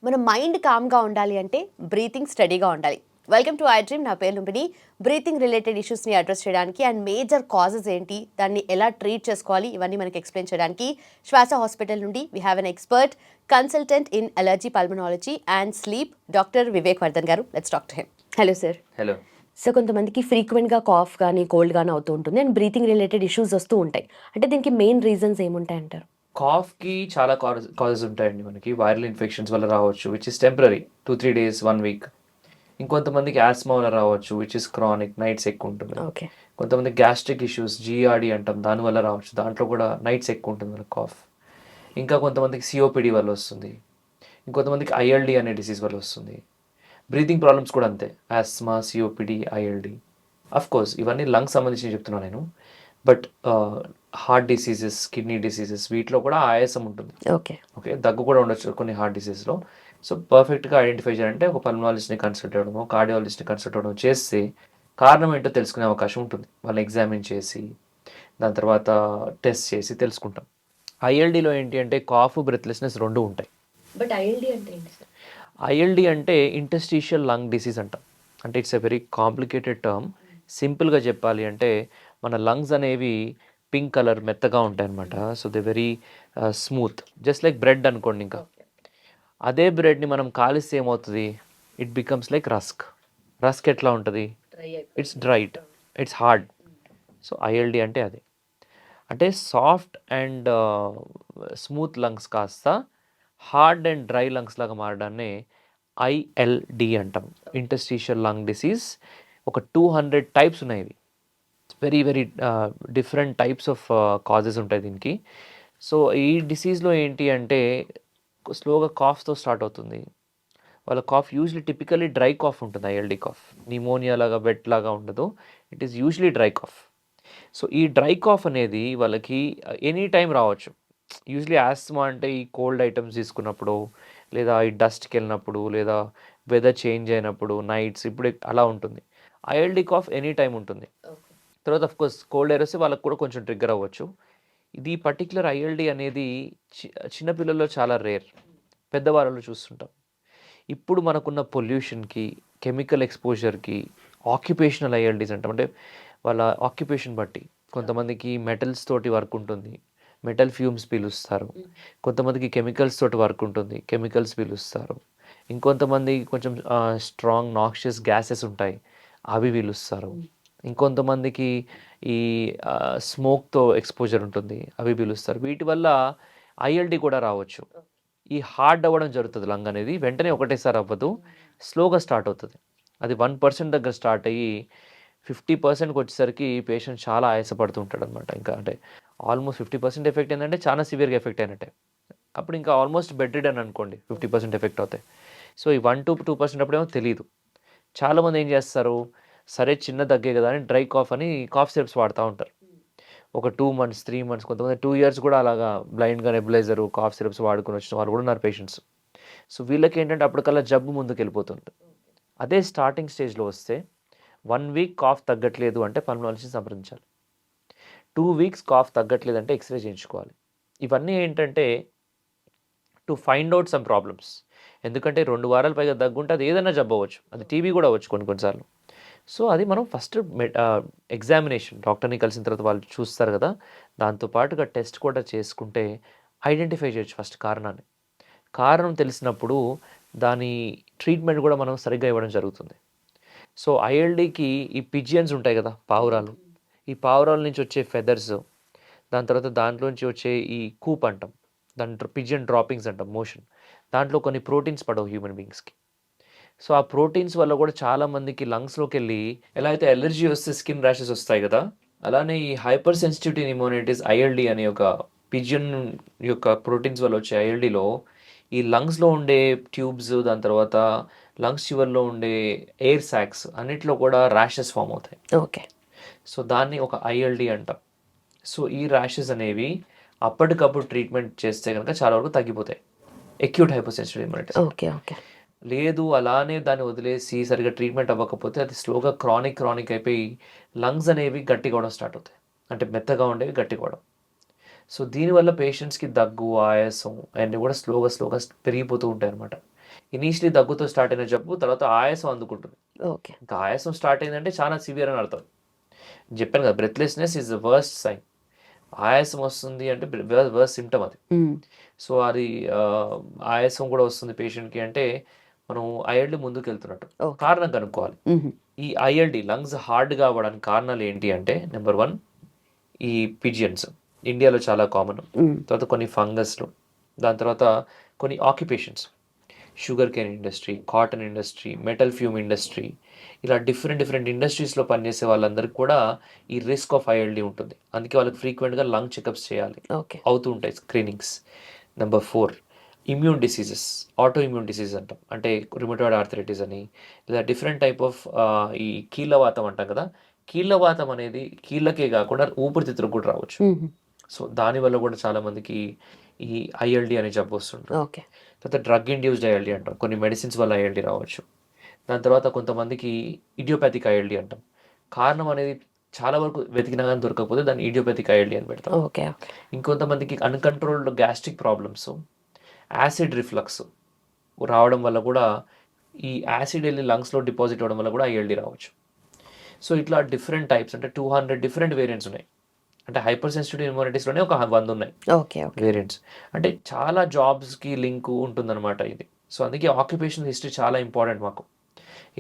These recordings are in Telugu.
మన మైండ్ కామ్గా ఉండాలి అంటే బ్రీతింగ్ స్టడీగా ఉండాలి. Welcome to I dream. నా పేరు లుంబిని. బ్రీతింగ్ రిలేటెడ్ ఇష్యూస్ని అడ్రస్ చేయడానికి అండ్ మేజర్ కాజెస్ ఏంటి, దాన్ని ఎలా ట్రీట్ చేసుకోవాలి, ఇవన్నీ మనకి ఎక్స్ప్లెయిన్ చేయడానికి శ్వాస హాస్పిటల్ నుండి we have an expert consultant in allergy, pulmonology and sleep, doctor Vivek Vardhan గారు. Let's talk to him. Hello sir. Hello. So కొంతమందికి ఫ్రీక్వెంట్గా కాఫ్ కానీ కోల్డ్ కానీ అవుతూ ఉంటుంది అండ్ బ్రీతింగ్ రిలేటెడ్ ఇష్యూస్ వస్తూ ఉంటాయి. అంటే దీనికి మెయిన్ రీజన్స్ ఏముంటాయి అంటారు? కాఫ్కి చాలా కాజెస్ ఉంటాయండి. మనకి వైరల్ ఇన్ఫెక్షన్స్ వల్ల రావచ్చు, which is temporary, 2-3 days, 1 week. ఇంకొంతమందికి ఆస్మా వల్ల రావచ్చు, విచ్ ఇస్ క్రానిక్, నైట్స్ ఎక్కువ ఉంటుంది. ఓకే. కొంతమంది గ్యాస్ట్రిక్ ఇష్యూస్, జీఆర్డీ అంటాం, దానివల్ల రావచ్చు, దాంట్లో కూడా నైట్స్ ఎక్కువ ఉంటుంది మనకి కాఫ్. ఇంకా కొంతమందికి సిఓపిడి వల్ల వస్తుంది, ఇంకొంతమందికి ఐఎల్డి అనే డిసీజ్ వల్ల వస్తుంది. బ్రీతింగ్ ప్రాబ్లమ్స్ కూడా అంతే, asthma, COPD, ILD. Of course ఇవన్నీ లంగ్స్ సంబంధించి చెప్తున్నాను నేను. But heart diseases, kidney diseases, వీటిలో కూడా ఆయాసం ఉంటుంది. ఓకే. ఓకే, దగ్గు కూడా ఉండొచ్చు కొన్ని హార్ట్ డిసీజ్లో. సో పర్ఫెక్ట్గా ఐడెంటిఫై చేయాలంటే ఒక పల్మనాలజిస్ట్ని కన్సల్ట్ అవ్వడము, కార్డియాలజిస్ట్ని కన్సల్ట్ అవ్వడం చేస్తే కారణం ఏంటో తెలుసుకునే అవకాశం ఉంటుంది. వాళ్ళని ఎగ్జామిన్ చేసి దాని తర్వాత టెస్ట్ చేసి తెలుసుకుంటాం. ఐఎల్డీలో ఏంటి అంటే కాఫ్, బ్రెత్లెస్నెస్ రెండు ఉంటాయి. బట్ ఐఎల్డి అంటే ఏంటి సార్? ఐఎల్డి అంటే ఇంటర్స్టిషియల్ లంగ్ డిసీజ్ అంటాం. అంటే it's a very complicated term. సింపుల్గా చెప్పాలి అంటే మన లంగ్స్ అనేవి పింక్ కలర్ మెత్తగా ఉంటాయి అనమాట. So they very smooth, just like bread అనుకోండి. ఇంకా అదే బ్రెడ్ని మనం కాలిస్తే ఏమవుతుంది? It becomes like rusk. Rusk ఎట్లా ఉంటుంది? It's dried, it's hard. So ILD అంటే అది. అంటే సాఫ్ట్ అండ్ స్మూత్ లంగ్స్ కాస్త హార్డ్ అండ్ డ్రై లంగ్స్ లాగా మారడాన్ని ఐఎల్డి అంటాం, ఇంటర్స్టిషియల్ లంగ్ డిసీజ్. ఒక 200 టైప్స్ ఉన్నాయి. ఇవి very very different types of causes ఉంటాయి దీనికి. సో ఈ డిసీజ్లో ఏంటి అంటే స్లోగా కాఫ్తో స్టార్ట్ అవుతుంది. వాళ్ళ cough usually typically dry cough ఉంటుంది. ఐఎల్డి కాఫ్ నిమోనియా లాగా, వెట్ లాగా ఉండదు. It is usually dry cough. So ఈ డ్రై కాఫ్ అనేది వాళ్ళకి ఎనీ టైం రావచ్చు. యూజువలీ ఆస్మా అంటే ఈ కోల్డ్ ఐటమ్స్ తీసుకున్నప్పుడు, లేదా ఈ డస్ట్కి వెళ్ళినప్పుడు, లేదా వెదర్ చేంజ్ అయినప్పుడు, నైట్స్, ఇప్పుడు అలా ఉంటుంది. ఐఎల్డి కాఫ్ ఎనీ టైం ఉంటుంది. తర్వాత ఆఫ్ కోర్స్ కోల్డ్ ఎయిర్ వస్తే వాళ్ళకి కూడా కొంచెం ట్రిగ్గర్ అవ్వచ్చు. ఇది పర్టికులర్ ఐఎల్డి అనేది చిన్నపిల్లల్లో చాలా రేర్, పెద్దవాళ్ళలో చూస్తుంటాం. ఇప్పుడు మనకున్న పొల్యూషన్కి, కెమికల్ ఎక్స్పోజర్కి, ఆక్యుపేషనల్ ఐఎల్డీస్ అంటాం. అంటే వాళ్ళ ఆక్యుపేషన్ బట్టి కొంతమందికి మెటల్స్ తోటి వర్క్ ఉంటుంది, మెటల్ ఫ్యూమ్స్ పీలుస్తారు. కొంతమందికి కెమికల్స్ తోటి వర్క్ ఉంటుంది, కెమికల్స్ పీలుస్తారు. ఇంకొంతమంది కొంచెం స్ట్రాంగ్ నాక్షియస్ గ్యాసెస్ ఉంటాయి, అవి పీలుస్తారు. ఇంకొంతమందికి ఈ స్మోక్తో ఎక్స్పోజర్ ఉంటుంది, అవి పీలుస్తారు. వీటి వల్ల ఐఎల్డి కూడా రావచ్చు. ఈ హార్డ్ అవ్వడం జరుగుతుంది లంగ్ అనేది. వెంటనే ఒకటేసారి అవ్వదు, స్లోగా స్టార్ట్ అవుతుంది. అది 1% దగ్గర స్టార్ట్ అయ్యి 50%కి వచ్చేసరికి పేషెంట్ చాలా ఆయాసపడుతూ ఉంటాడు అనమాట. ఇంకా అంటే ఆల్మోస్ట్ 50% ఎఫెక్ట్ ఏంటంటే చాలా సివియర్గా ఎఫెక్ట్ అయినట్టే. అప్పుడు ఇంకా ఆల్మోస్ట్ బెడ్ రిడన్ అనుకోండి, 50% ఎఫెక్ట్ అవుతాయి. సో ఈ 1-2% అప్పుడేమో తెలియదు. చాలామంది ఏం చేస్తారు, సరే చిన్న దగ్గే కదా అని డ్రై కాఫ్ అని కాఫ్ సిరప్స్ వాడుతూ ఉంటారు. ఒక 2 months, 3 months, కొంతమంది 2 years కూడా అలాగా బ్లైండ్గా నెబులైజర్, కాఫ్ సిరప్స్ వాడుకొని వచ్చిన వాళ్ళు కూడా ఉన్నారు పేషెంట్స్. సో వీళ్ళకి ఏంటంటే అప్పటికల్లా జబ్బు ముందుకు వెళ్ళిపోతుంది. అదే స్టార్టింగ్ స్టేజ్లో వస్తే 1 week కాఫ్ తగ్గట్లేదు అంటే పల్మనాలజిస్ట్ని సంప్రదించాలి. 2 weeks కాఫ్ తగ్గట్లేదు అంటే ఎక్స్రే చేయించుకోవాలి. ఇవన్నీ ఏంటంటే to find out some problems. ఎందుకంటే 2 వారాల పైగా దగ్గుంటే అది ఏదైనా జబ్బు అవ్వచ్చు, అది టీబీ కూడా అవ్వచ్చు కొన్నిసార్లు. సో అది మనం ఫస్ట్ ఎగ్జామినేషన్, డాక్టర్ని కలిసిన తర్వాత వాళ్ళు చూస్తారు కదా, దాంతోపాటుగా టెస్ట్ కూడా చేసుకుంటే ఐడెంటిఫై చేయొచ్చు ఫస్ట్ కారణాన్ని. కారణం తెలిసినప్పుడు దాని ట్రీట్మెంట్ కూడా మనం సరిగ్గా ఇవ్వడం జరుగుతుంది. సో ఐఎల్డీకి ఈ పిజియన్స్ ఉంటాయి కదా, పావురాలు, ఈ పావురాల నుంచి వచ్చే ఫెదర్స్, దాని తర్వాత దాంట్లోంచి వచ్చే ఈ కూప్ అంటాం, దాంట్లో పిజియన్ డ్రాపింగ్స్ అంటాం, మోషన్, దాంట్లో కొన్ని ప్రోటీన్స్ పడవు హ్యూమన్ బీయింగ్స్కి. సో ఆ ప్రోటీన్స్ వల్ల కూడా చాలామందికి లంగ్స్లోకి వెళ్ళి, ఎలా అయితే ఎలర్జీ వస్తే స్కిన్ ర్యాషెస్ వస్తాయి కదా, అలానే ఈ హైపర్ సెన్సిటివిటీ నిమోనైటిస్, ఐఎల్డి అనే ఒక పిజియన్ యొక్క ప్రోటీన్స్ వల్ల వచ్చే ఐఎల్డిలో ఈ లంగ్స్లో ఉండే ట్యూబ్స్, దాని తర్వాత లంగ్స్ చివర్లో ఉండే ఎయిర్ సాక్స్ అన్నిట్లో కూడా ర్యాషెస్ ఫామ్ అవుతాయి. ఓకే. సో దాన్ని ఒక ఐఎల్డి అంటాం. సో ఈ ర్యాషెస్ అనేవి అప్పటికప్పుడు ట్రీట్మెంట్ చేస్తే కనుక చాలా వరకు తగ్గిపోతాయి. Acute hyper sensitivity pneumonitis. Okay. Okay. లేదు అలానే దాన్ని వదిలేసి సరిగ్గా ట్రీట్మెంట్ అవ్వకపోతే అది స్లోగా క్రానిక్ అయిపోయి లంగ్స్ అనేవి గట్టిగా అవడం స్టార్ట్ అవుతాయి. అంటే మెత్తగా ఉండేవి గట్టిగా అవడం. సో దీనివల్ల పేషెంట్స్కి దగ్గు, ఆయాసం అన్నీ కూడా స్లోగా పెరిగిపోతూ ఉంటాయి అన్నమాట. ఇనీషియలీ దగ్గుతో స్టార్ట్ అయిన జబ్బు తర్వాత ఆయాసం అందుకుంటుంది. ఓకే. ఇంకా ఆయాసం స్టార్ట్ అయిందంటే చాలా సివియర్ అని అర్థం. చెప్పాను కదా, breathlessness is the worst sign. ఆయాసం వస్తుంది అంటే వర్స్ట్ సిమ్టమ్ అది. సో అది ఆయాసం కూడా వస్తుంది పేషెంట్కి అంటే మనం ఐఎల్డి ముందుకు వెళ్తున్నట్టు. ఓకే. కారణం కనుక్కోవాలి. ఈ ఐఎల్డి లంగ్స్ హార్డ్గా అవ్వడానికి కారణాలు ఏంటి అంటే, నెంబర్ 1 ఈ పిజియన్స్ ఇండియాలో చాలా కామన్. తర్వాత కొన్ని ఫంగస్లు, దాని తర్వాత కొన్ని occupations, sugar cane industry, cotton industry, metal fume industry, ఇలా డిఫరెంట్ ఇండస్ట్రీస్లో పనిచేసే వాళ్ళందరికీ కూడా ఈ రిస్క్ ఆఫ్ ఐఎల్డి ఉంటుంది. అందుకే వాళ్ళకి ఫ్రీక్వెంట్గా లంగ్ చెకప్స్ చేయాలి, ఓకే. అవుతూ ఉంటాయి screenings. Number 4 immune diseases, auto immune disease అంటాం. అంటే రుమటాయిడ్ ఆర్థరైటిస్ అని, లేదా డిఫరెంట్ టైప్ ఆఫ్ ఈ కీళ్ళవాతం అంటాం కదా. కీళ్ళవాతం అనేది కీళ్ళకే కాకుండా ఊపిరితిత్తులకు కూడా రావచ్చు. సో దానివల్ల కూడా చాలామందికి ఈ ఐఎల్డి అనే జబ్బు వస్తుంటుంది. ఓకే. తర్వాత డ్రగ్ ఇండ్యూస్డ్ ఐఎల్డి అంటాం, కొన్ని మెడిసిన్స్ వల్ల ఐఎల్డి రావచ్చు. దాని తర్వాత కొంతమందికి ఇడియోపాథిక్ ఐఎల్డి అంటాం. కారణం అనేది చాలా వరకు వెతికినా కానీ దొరకకపోతే దాన్ని ఇడియోపాథిక్ ఐఎల్డి అని పెడతాం. ఓకే. ఇంకొంతమందికి uncontrolled gastric problems, acid reflux రావడం వల్ల కూడా ఈ యాసిడ్ వెళ్ళి లంగ్స్లో డిపాజిట్ అవ్వడం వల్ల కూడా ఐఎల్డి రావచ్చు. సో ఇట్లా డిఫరెంట్ టైప్స్, అంటే 200 డిఫరెంట్ వేరియంట్స్ ఉన్నాయి. అంటే హైపర్ సెన్సిటివ్ ఇమ్యూనిటీస్లోనే ఒక 100 ఉన్నాయి వేరియంట్స్. అంటే చాలా జాబ్స్కి లింక్ ఉంటుందన్నమాట ఇది. సో అందుకే ఆక్యుపేషనల్ హిస్టరీ చాలా ఇంపార్టెంట్ మాకు.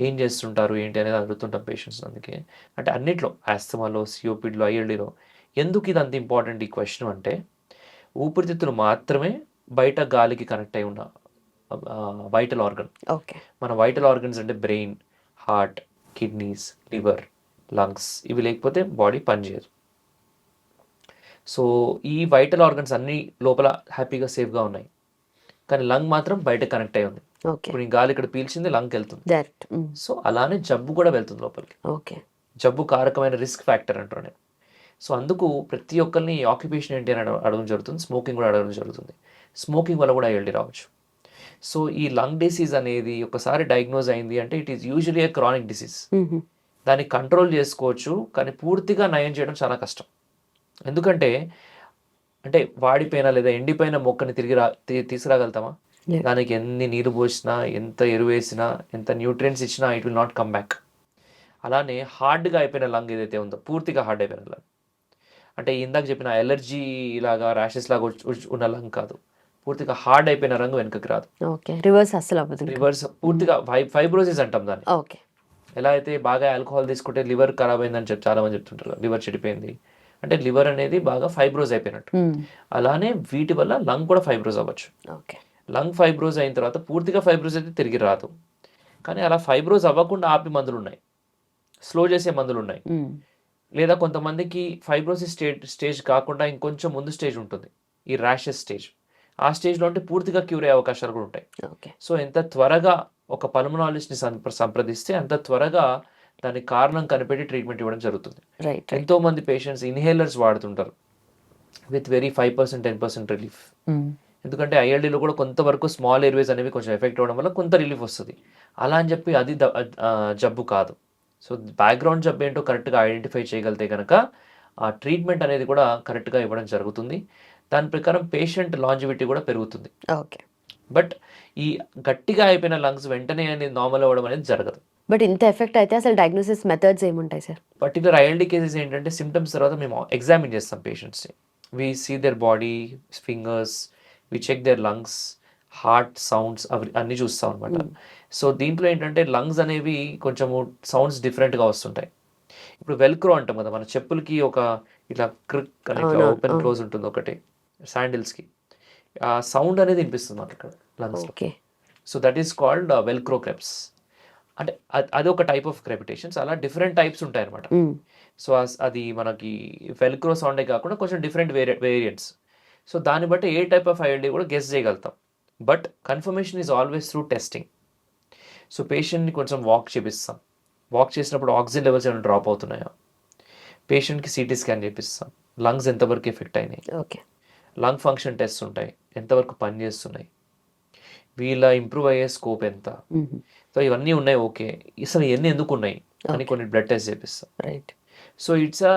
ఏం చేస్తుంటారు ఏంటి అనేది అడుగుతుంటాం పేషెంట్స్. అందుకే అంటే అన్నిట్లో, ఆస్తమాలో, సిఓపిడిలో, ఐఎల్డిలో ఎందుకు ఇది అంత ఇంపార్టెంట్ ఈ క్వశ్చన్ అంటే, ఊపిరితిత్తులు మాత్రమే బయట గాలికి కనెక్ట్ అయి ఉన్న వైటల్ ఆర్గన్. ఓకే. మన వైటల్ ఆర్గన్స్ అంటే brain, heart, kidneys, liver, lungs, ఇవి లేకపోతే బాడీ పనిచేయదు. సో ఈ వైటల్ ఆర్గన్స్ అన్నీ లోపల హ్యాపీగా సేఫ్గా ఉన్నాయి, కానీ లంగ్ మాత్రం బయట కనెక్ట్ అయి ఉంది. ఇప్పుడు ఈ గాలి ఇక్కడ పీల్చింది లంగ్కి వెళ్తుంది. సో అలానే జబ్బు కూడా వెళ్తుంది లోపలికి. ఓకే. జబ్బు కారకమైన రిస్క్ ఫ్యాక్టర్ అంటారు నేను. సో అందుకు ప్రతి ఒక్కరిని ఆక్యుపేషన్ ఏంటి అని అడగడం జరుగుతుంది, స్మోకింగ్ కూడా అడగడం జరుగుతుంది. స్మోకింగ్ వల్ల కూడా ఐఎల్డి రావచ్చు. సో ఈ లంగ్ డిసీజ్ అనేది ఒకసారి డయాగ్నోజ్ అయింది అంటే it is usually A chronic disease. దాన్ని కంట్రోల్ చేసుకోవచ్చు, కానీ పూర్తిగా నయం చేయడం చాలా కష్టం. ఎందుకంటే అంటే వాడిపోయినా లేదా ఎండిపోయిన మొక్కని తిరిగి తీసుకురాగలుగుతామా? దానికి ఎన్ని నీరు పోసినా, ఎంత ఎరువు వేసినా, ఎంత న్యూట్రియంట్స్ ఇచ్చినా it will not come back. అలానే హార్డ్గా అయిపోయిన లంగ్ ఏదైతే ఉందో, పూర్తిగా హార్డ్ అయిపోయిన లంగ్, అంటే ఇందాక చెప్పిన ఎలర్జీ లాగా ర్యాషెస్ లాగా ఉన్న లంగ్ కాదు, పూర్తిగా హార్డ్ అయిపోయిన రంగు వెనుకకి రాదు. రివర్స్ పూర్తిగా ఫైబ్రోసిస్ అంటాం దాన్ని. ఎలా అయితే బాగా ఆల్కహాల్ తీసుకుంటే లివర్ ఖరాబ్ అయిందని చాలా మంది చెప్తుంటారు, లివర్ చెడిపోయింది అంటే లివర్ అనేది బాగా ఫైబ్రోజ్ అయిపోయినట్టు. అలానే వీటి వల్ల లంగ్ కూడా ఫైబ్రోజ్ అవ్వచ్చు. లంగ్ ఫైబ్రోజ్ అయిన తర్వాత పూర్తిగా ఫైబ్రోజ్ అయితే తిరిగి రాదు, కానీ అలా ఫైబ్రోజ్ అవ్వకుండా ఆపి మందులు ఉన్నాయి, స్లో చేసే మందులు ఉన్నాయి. లేదా కొంతమందికి ఫైబ్రోసిస్ స్టేజ్ కాకుండా ఇంకొంచెం ముందు స్టేజ్ ఉంటుంది, ఈ ర్యాషెస్ స్టేజ్. ఆ స్టేజ్లో ఉంటే పూర్తిగా క్యూర్ అయ్యే అవకాశాలు కూడా ఉంటాయి. సో ఎంత త్వరగా ఒక పల్మనాలజిస్ట్ని సంప్రదిస్తే అంత త్వరగా దానికి కారణం కనిపెట్టి ట్రీట్మెంట్ ఇవ్వడం జరుగుతుంది. ఎంతో మంది పేషెంట్స్ ఇన్హేలర్స్ వాడుతుంటారు విత్ వెరీ 5%, 10% రిలీఫ్. ఎందుకంటే ఐఎల్డీలో కూడా కొంతవరకు స్మాల్ ఎయిర్వేస్ అనేవి కొంచెం ఎఫెక్ట్ అవ్వడం వల్ల కొంత రిలీఫ్ వస్తుంది. అలా అని చెప్పి అది జబ్బు కాదు. సో బ్యాక్గ్రౌండ్ జబ్బు ఏంటో కరెక్ట్గా ఐడెంటిఫై చేయగలిగితే కనుక ఆ ట్రీట్మెంట్ అనేది కూడా కరెక్ట్గా ఇవ్వడం జరుగుతుంది. దాని ప్రకారం పేషెంట్ లాంజివిటీ కూడా పెరుగుతుంది. బట్ ఈ గట్టిగా అయిపోయిన లంగ్స్ వెంటనే అనేది నార్మల్ అవ్వడం అనేది జరగదు. బట్ ఇంత ఎఫెక్ట్ అయితే అసలు డయాగ్నోసిస్ మెథడ్స్ ఏముంటాయి సార్? పర్టికులర్ ఐఎల్డి కేసెస్ ఏంటంటే సిమ్టమ్స్ తర్వాత మేము ఎగ్జామిన్ చేస్తాం పేషెంట్స్ని. We see their body, fingers, we check their lungs, heart sounds, అవి అన్నీ చూస్తాం అనమాట. సో దీంట్లో ఏంటంటే లంగ్స్ అనేవి కొంచెము సౌండ్స్ డిఫరెంట్గా వస్తుంటాయి. ఇప్పుడు వెల్క్రో అంటాం కదా, మన చెప్పులకి ఒక ఇట్లా క్రిక్ అని ఇట్లా ఓపెన్ క్లోజ్ ఉంటుంది ఒకటి, శాండిల్స్కి ఆ సౌండ్ అనేది వినిపిస్తుంది మనకి ఇక్కడ లంగ్స్లో. So that is called velcro creps. అంటే అది ఒక టైప్ ఆఫ్ క్రెపిటేషన్స్. అలా డిఫరెంట్ టైప్స్ ఉంటాయి అనమాట. సో అది మనకి వెల్క్రో సౌండే కాకుండా కొంచెం డిఫరెంట్ వేరియంట్స్. సో దాన్ని బట్టి ఏ టైప్ ఆఫ్ ఐఎల్డి కూడా గెస్ చేయగలుగుతాం. But confirmation is always through testing. So పేషెంట్ని కొంచెం వాక్ చేపిస్తాం. వాక్ చేసినప్పుడు ఆక్సిజన్ లెవెల్స్ ఏమైనా డ్రాప్ అవుతున్నాయా, పేషెంట్కి సిటీ స్కాన్ చేపిస్తాం, లంగ్స్ ఎంతవరకు ఎఫెక్ట్ అయినాయి, లంగ్ ఫంక్షన్ టెస్ట్ ఉంటాయి, ఎంతవరకు పనిచేస్తున్నాయి, వీళ్ళ ఇంప్రూవ్ అయ్యే స్కోప్ ఎంత. సో ఇవన్నీ ఉన్నాయి. ఓకే, అసలు ఇవన్నీ ఎందుకు ఉన్నాయి అని కొన్ని బ్లడ్ టెస్ట్ చేపిస్తాం. So it's a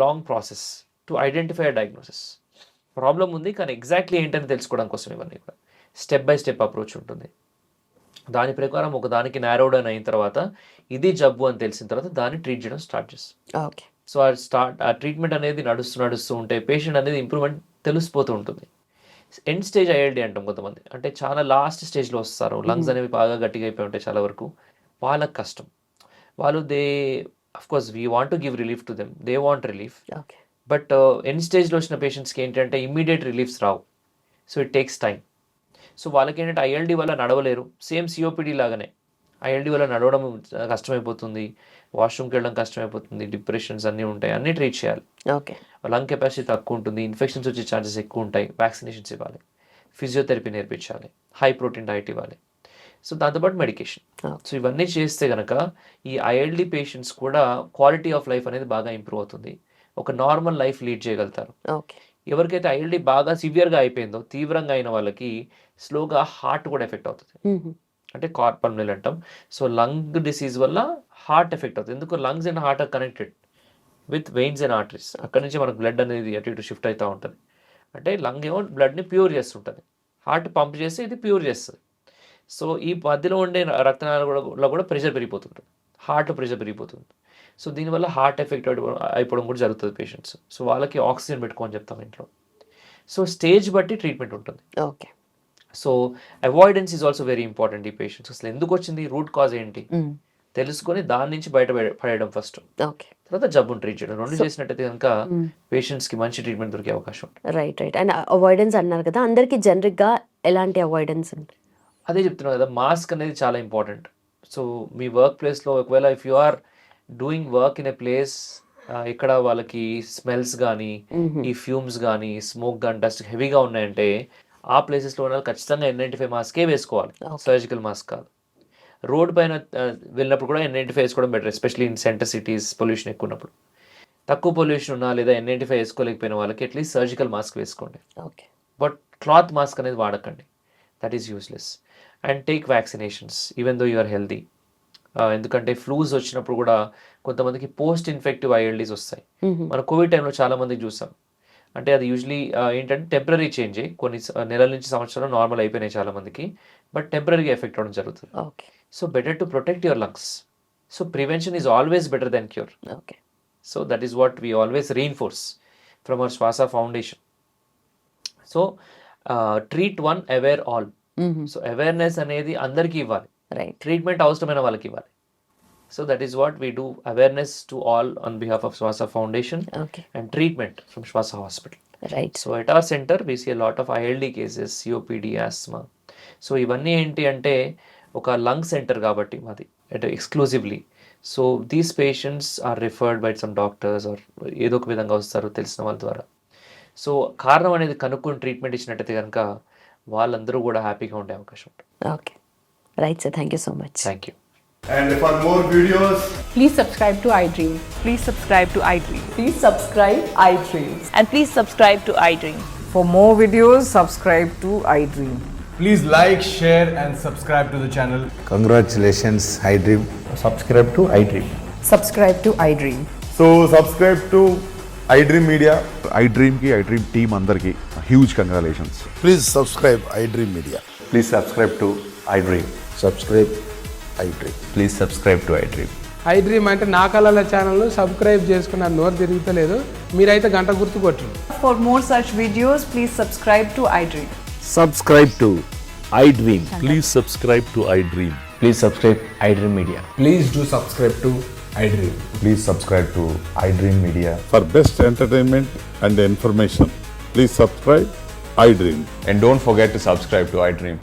long process to identify diagnosis. Problem ఉంది కానీ ఎగ్జాక్ట్లీ ఏంటని తెలుసుకోవడం కోసం ఇవన్నీ కూడా స్టెప్ బై స్టెప్ అప్రోచ్ ఉంటుంది. దాని ప్రకారం ఒక దానికి నారో డౌన్ అయిన తర్వాత ఇది జబ్బు అని తెలిసిన తర్వాత దాన్ని ట్రీట్ చేయడం స్టార్ట్ చేస్తాం. ఓకే. సో ఆ ట్రీట్మెంట్ అనేది నడుస్తూ ఉంటే పేషెంట్ అనేది ఇంప్రూవ్మెంట్ తెలిసిపోతూ ఉంటుంది. ఎండ్ స్టేజ్ ఐఎల్డి అంటాం కొంతమంది, అంటే చాలా లాస్ట్ స్టేజ్లో వస్తారు, లంగ్స్ అనేవి బాగా గట్టిగా అయిపోయి ఉంటాయి చాలా వరకు, వాళ్ళకి కష్టం. వాళ్ళు of course we want to give relief to them, they want relief, okay. But end స్టేజ్లో వచ్చిన పేషెంట్స్కి ఏంటంటే immediate reliefs Rao. So it takes time. So వాళ్ళకి ఏంటంటే ఐఎల్డి వల్ల నడవలేరు, సేమ్ సిఓపిడి లాగానే ఐఎల్డి వల్ల నడవడం కష్టమైపోతుంది, వాష్రూమ్కి వెళ్ళడం కష్టమైపోతుంది, డిప్రెషన్స్ అన్నీ ఉంటాయి, అన్నీ ట్రీట్ చేయాలి. ఓకే. లంగ్ కెపాసిటీ తక్కువ ఉంటుంది, ఇన్ఫెక్షన్స్ వచ్చే ఛాన్సెస్ ఎక్కువ ఉంటాయి, వ్యాక్సినేషన్స్ ఇవ్వాలి, ఫిజియోథెరపీ నేర్పించాలి, హై ప్రోటీన్ డైట్ ఇవ్వాలి, సో దాంతోపాటు మెడికేషన్. సో ఇవన్నీ చేస్తే కనుక ఈ ఐఎల్డి పేషెంట్స్ కూడా క్వాలిటీ ఆఫ్ లైఫ్ అనేది బాగా ఇంప్రూవ్ అవుతుంది, ఒక నార్మల్ లైఫ్ లీడ్ చేయగలుగుతారు. ఓకే. ఎవరికైతే ఐఎల్డి బాగా సివియర్గా అయిపోయిందో, తీవ్రంగా అయిన వాళ్ళకి స్లోగా హార్ట్ కూడా ఎఫెక్ట్ అవుతుంది, అంటే కార్పల్మనరీ అంటాం. సో లంగ్ డిసీజ్ వల్ల హార్ట్ ఎఫెక్ట్ అవుతుంది. ఎందుకు? Lungs and heart are connected with veins and arteries. అక్కడ నుంచి మనకు బ్లడ్ అనేది అటు ఇటు షిఫ్ట్ అవుతూ ఉంటుంది. అంటే లంగ్ ఏమో బ్లడ్ని ప్యూర్ చేస్తుంటుంది, హార్ట్ పంప్ చేస్తే ఇది ప్యూర్ చేస్తుంది. సో ఈ మధ్యలో ఉండే రక్తనాళాలలో కూడా ప్రెషర్ పెరిగిపోతుంటుంది, హార్ట్ ప్రెషర్ పెరిగిపోతుంది. సో దీనివల్ల హార్ట్ ఎఫెక్ట్ అయిపోవడం కూడా జరుగుతుంది పేషెంట్స్. సో వాళ్ళకి ఆక్సిజన్ పెట్టుకోని చెప్తాం ఇంట్లో. సో స్టేజ్ బట్టి ట్రీట్మెంట్ ఉంటుంది. Okay. So avoidance is also very important ఈ పేషెంట్స్. అసలు ఎందుకు వచ్చింది, రూట్ కాజ్ ఏంటి తెలుసుకొని దాని నుంచి పడేయడం ఫస్ట్, ఓకే. తర్వాత జబ్బును ట్రీట్ చేయడం. రెండు చేసినట్టయితే కనుక పేషెంట్స్కి మంచి ట్రీట్మెంట్ దొరికే అవకాశం ఉంటుంది. రైట్. అండ్ అవాయిడెన్స్ అన్నారు కదా, అందరికీ జనరిక్గా ఎలాంటి అవాయిడెన్స్ ఉంటుంది? అదే చెప్తున్నాం కదా, మాస్క్ అనేది చాలా ఇంపార్టెంట్. సో మీ వర్క్ ప్లేస్లో ఒకవేళ if you are doing work in a place ఇక్కడ వాళ్ళకి స్మెల్స్ కానీ ఈ ఫ్యూమ్స్ కానీ స్మోక్ కానీ డస్ట్ హెవీగా ఉన్నాయంటే ఆ ప్లేసెస్లో ఉన్న వాళ్ళు ఖచ్చితంగా N95 మాస్కే వేసుకోవాలి, సర్జికల్ మాస్క్ కాదు. రోడ్ పైన వెళ్ళినప్పుడు కూడా N95 వేసుకోవడం better, especially in centre cities pollution ఎక్కువ ఉన్నప్పుడు. తక్కువ పొల్యూషన్ ఉన్నా లేదా N95 వేసుకోలేకపోయిన వాళ్ళకి అట్లీస్ట్ సర్జికల్ మాస్క్ వేసుకోండి, ఓకే. బట్ క్లాత్ మాస్క్ అనేది వాడకండి, that is useless. And take vaccinations even though you are healthy. ఎందుకంటే ఫ్లూస్ వచ్చినప్పుడు కూడా కొంతమందికి పోస్ట్ ఇన్ఫెక్టివ్ ఐఎల్డీస్ వస్తాయి. మన కోవిడ్ టైంలో చాలా మందికి చూసాం. అంటే అది యూజువలీ ఏంటంటే టెంపరీ చేంజ్, కొన్ని నెలల నుంచి సంవత్సరాలు నార్మల్ అయిపోయినాయి చాలా మందికి, బట్ టెంపరీగా ఎఫెక్ట్ అవ్వడం జరుగుతుంది. So better to protect your lungs. So prevention is always better than cure. Okay. So that is what we always reinforce from our Swasa foundation. So treat one, aware all. So awareness అనేది అందరికీ ఇవ్వాలి, ట్రీట్మెంట్ అవసరమైన వాళ్ళకి ఇవ్వాలి. So that is what we do, awareness to all on behalf of Swasa Foundation, and treatment from Swasa Hospital. Right. So at our center we see a lot of ILD cases, COPD, asthma. So ఇవన్నీ ఏంటి అంటే ఒక లంగ్ సెంటర్ కాబట్టి మాది exclusively. So these patients are referred by some doctors or ఏదో ఒక విధంగా వస్తారు తెలిసిన వాళ్ళ ద్వారా. సో కారణం అనేది కనుక్కొని ట్రీట్మెంట్ ఇచ్చినట్టయితే కనుక వాళ్ళందరూ కూడా హ్యాపీగా ఉండే అవకాశం ఉంటుంది. Okay. Right sir, thank you so much. Thank you. And for more videos, please subscribe to iDream. Please subscribe to iDream. Please subscribe iDream. And please subscribe to iDream. For more videos, subscribe to iDream. please like, share and subscribe to the channel. Congratulations, iDream. Subscribe to iDream. Subscribe to iDream. So subscribe to iDream Media. iDream ki iDream team అందరికి huge congratulations. Please subscribe iDream Media. Please subscribe to iDream. Subscribe iDream. Please subscribe to iDream. iDream అంటే నా కళల ఛానల్ సబ్స్క్రైబ్ చేసుకున్న నోరు తిరుగుతలేదు, మీరైతే గంట గుర్తు కొట్టండి. For more such videos, please subscribe to iDream. Subscribe to iDream. Please subscribe to iDream. Please subscribe iDream Media. Please do subscribe to iDream. Please subscribe to iDream Media. For best entertainment and information, please subscribe iDream. And don't forget to subscribe to iDream.